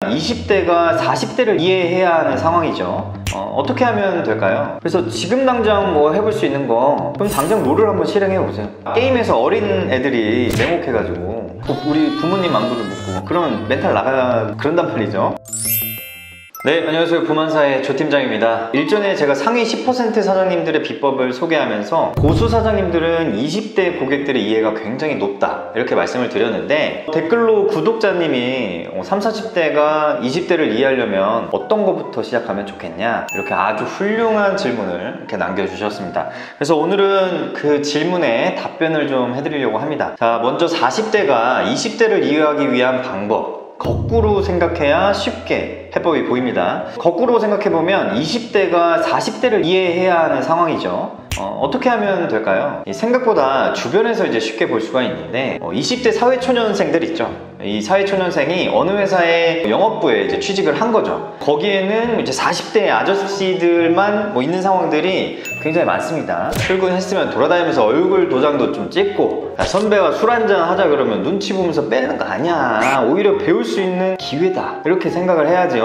20대가 40대를 이해해야 하는 상황이죠. 어떻게 하면 될까요? 그래서 지금 당장 뭐 해볼 수 있는 거, 그럼 당장 롤을 한번 실행해 보세요. 게임에서 어린 애들이 냉혹해가지고 우리 부모님 안부를 묻고 그러면 멘탈 나가 그런단 말이죠. 네, 안녕하세요. 부만사의 조팀장입니다. 일전에 제가 상위 10% 사장님들의 비법을 소개하면서 고수 사장님들은 20대 고객들의 이해가 굉장히 높다 이렇게 말씀을 드렸는데, 댓글로 구독자님이 30, 40대가 20대를 이해하려면 어떤 것부터 시작하면 좋겠냐, 이렇게 아주 훌륭한 질문을 이렇게 남겨주셨습니다. 그래서 오늘은 그 질문에 답변을 좀 해드리려고 합니다. 자, 먼저 40대가 20대를 이해하기 위한 방법, 거꾸로 생각해야 쉽게 해법이 보입니다. 거꾸로 생각해보면 20대가 40대를 이해해야 하는 상황이죠. 어떻게 하면 될까요? 생각보다 주변에서 이제 쉽게 볼 수가 있는데, 20대 사회초년생들 있죠. 이 사회초년생이 어느 회사의 영업부에 이제 취직을 한 거죠. 거기에는 이제 40대 아저씨들만 있는 상황들이 굉장히 많습니다. 출근했으면 돌아다니면서 얼굴 도장도 좀 찍고, 선배와 술 한잔 하자 그러면 눈치 보면서 빼는 거 아니야, 오히려 배울 수 있는 기회다, 이렇게 생각을 해야죠.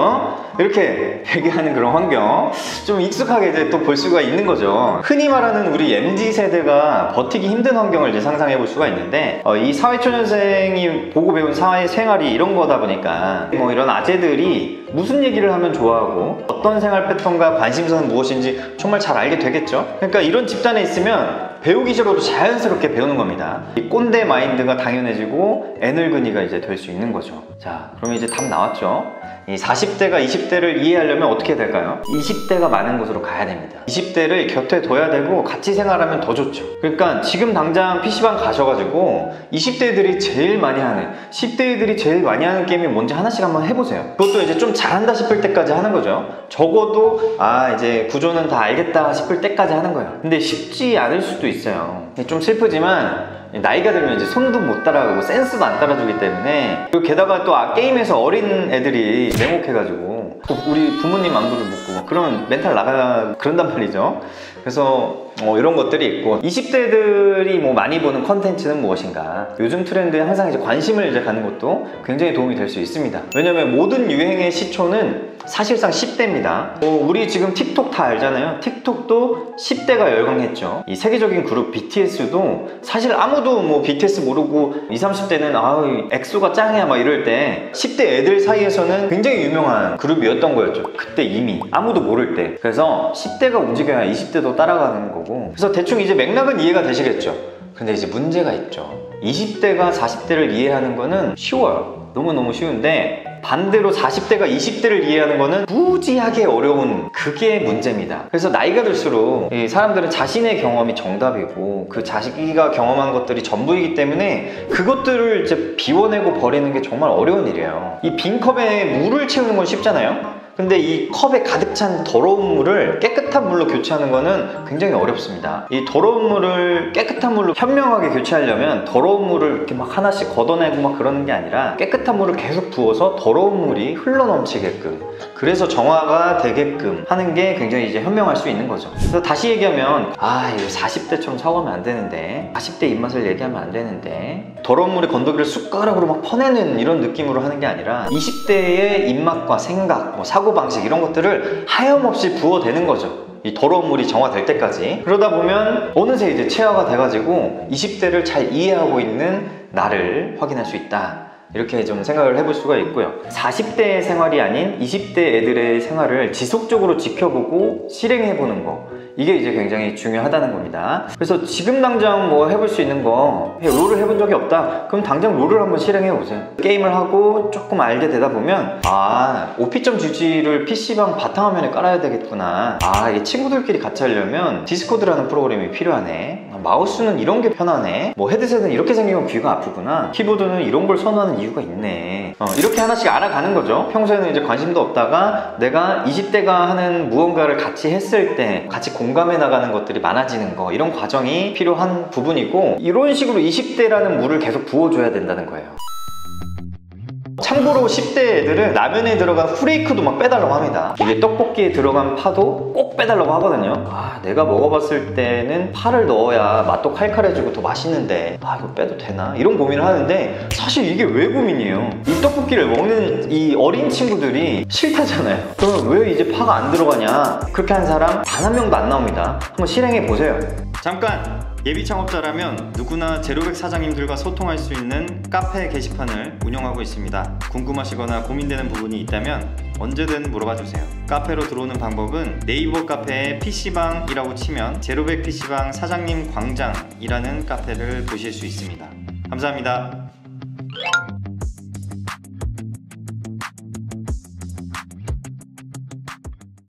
이렇게 얘기하는 그런 환경 좀 익숙하게 이제 또 볼 수가 있는 거죠. 흔히 말하는 우리 MZ세대가 버티기 힘든 환경을 이제 상상해 볼 수가 있는데, 이 사회초년생이 보고 배운 사회생활이 이런 거다 보니까 이런 아재들이 무슨 얘기를 하면 좋아하고 어떤 생활 패턴과 관심사는 무엇인지 정말 잘 알게 되겠죠. 그러니까 이런 집단에 있으면 배우기 싫어도 자연스럽게 배우는 겁니다. 이 꼰대 마인드가 당연해지고 애늙은이가 이제 될 수 있는 거죠. 자, 그러면 이제 답 나왔죠. 이 40대가 20대를 이해하려면 어떻게 될까요? 20대가 많은 곳으로 가야 됩니다. 20대를 곁에 둬야 되고 같이 생활하면 더 좋죠. 그러니까 지금 당장 PC방 가셔가지고 20대들이 제일 많이 하는, 10대들이 제일 많이 하는 게임이 뭔지 하나씩 한번 해보세요. 그것도 이제 좀 잘한다 싶을 때까지 하는 거죠. 적어도 이제 구조는 다 알겠다 싶을 때까지 하는 거예요. 근데 쉽지 않을 수도 있어요. 좀 슬프지만 나이가 들면 이제 손도 못 따라가고 센스도 안 따라주기 때문에, 그리고 게다가 또 게임에서 어린 애들이 냉혹해가지고 우리 부모님 안부를 묻고 그러면 멘탈 나가 그런단 말이죠. 그래서 이런 것들이 있고, 20대들이 많이 보는 컨텐츠는 무엇인가, 요즘 트렌드에 항상 이제 관심을 이제 갖는 것도 굉장히 도움이 될 수 있습니다. 왜냐면 모든 유행의 시초는 사실상 10대입니다. 우리 지금 틱톡 다 알잖아요. 틱톡도 10대가 열광했죠. 이 세계적인 그룹 BTS도 사실 아무도 BTS 모르고 20, 30대는 엑소가 짱이야 막 이럴 때 10대 애들 사이에서는 굉장히 유명한 그룹이었던 거였죠. 그때 이미 아무도 모를 때. 그래서 10대가 움직여야 20대도 따라가는 거고, 그래서 대충 이제 맥락은 이해가 되시겠죠. 근데 이제 문제가 있죠. 20대가 40대를 이해하는 거는 쉬워요. 너무너무 쉬운데, 반대로 40대가 20대를 이해하는 거는 무지하게 어려운, 그게 문제입니다. 그래서 나이가 들수록 사람들은 자신의 경험이 정답이고 그 자기가 경험한 것들이 전부이기 때문에 그것들을 이제 비워내고 버리는 게 정말 어려운 일이에요. 이 빈 컵에 물을 채우는 건 쉽잖아요. 근데 이 컵에 가득 찬 더러운 물을 깨끗한 물로 교체하는 거는 굉장히 어렵습니다. 이 더러운 물을 깨끗한 물로 현명하게 교체하려면 더러운 물을 이렇게 막 하나씩 걷어내고 막 그러는 게 아니라 깨끗한 물을 계속 부어서 더러운 물이 흘러넘치게끔, 그래서 정화가 되게끔 하는 게 굉장히 이제 현명할 수 있는 거죠. 그래서 다시 얘기하면 이거 40대처럼 사고하면 안 되는데, 40대 입맛을 얘기하면 안 되는데, 더러운 물에 건더기를 숟가락으로 막 퍼내는 이런 느낌으로 하는 게 아니라 20대의 입맛과 생각, 사고방식 이런 것들을 하염없이 부어대는 거죠. 이 더러운 물이 정화될 때까지. 그러다 보면 어느새 이제 체화가 돼가지고 20대를 잘 이해하고 있는 나를 확인할 수 있다, 이렇게 좀 생각을 해볼 수가 있고요. 40대의 생활이 아닌 20대 애들의 생활을 지속적으로 지켜보고 실행해보는 거, 이게 이제 굉장히 중요하다는 겁니다. 그래서 지금 당장 해볼 수 있는 거, 롤을 해본 적이 없다, 그럼 당장 롤을 한번 실행해보세요. 게임을 하고 조금 알게 되다 보면 OP점 주지를 PC방 바탕화면에 깔아야 되겠구나, 이게 친구들끼리 같이 하려면 디스코드라는 프로그램이 필요하네, 마우스는 이런 게 편하네, 헤드셋은 이렇게 생기면 귀가 아프구나, 키보드는 이런 걸 선호하는 이유가 있네, 이렇게 하나씩 알아가는 거죠. 평소에는 이제 관심도 없다가 내가 20대가 하는 무언가를 같이 했을 때 같이 공감해 나가는 것들이 많아지는 거, 이런 과정이 필요한 부분이고, 이런 식으로 20대라는 물을 계속 부어줘야 된다는 거예요. 참고로 10대 애들은 라면에 들어간 후레이크도 막 빼달라고 합니다. 이게 떡볶이에 들어간 파도 꼭 빼달라고 하거든요. 아, 내가 먹어봤을 때는 파를 넣어야 맛도 칼칼해지고 더 맛있는데 이거 빼도 되나? 이런 고민을 하는데 사실 이게 왜 고민이에요? 이 떡볶이를 먹는 이 어린 친구들이 싫다잖아요. 그러면 왜 이제 파가 안 들어가냐? 그렇게 한 사람 단 한 명도 안 나옵니다. 한번 실행해 보세요. 잠깐! 예비 창업자라면 누구나 제로백 사장님들과 소통할 수 있는 카페 게시판을 운영하고 있습니다. 궁금하시거나 고민되는 부분이 있다면 언제든 물어봐 주세요. 카페로 들어오는 방법은 네이버 카페에 PC방이라고 치면 제로백 PC방 사장님 광장이라는 카페를 보실 수 있습니다. 감사합니다.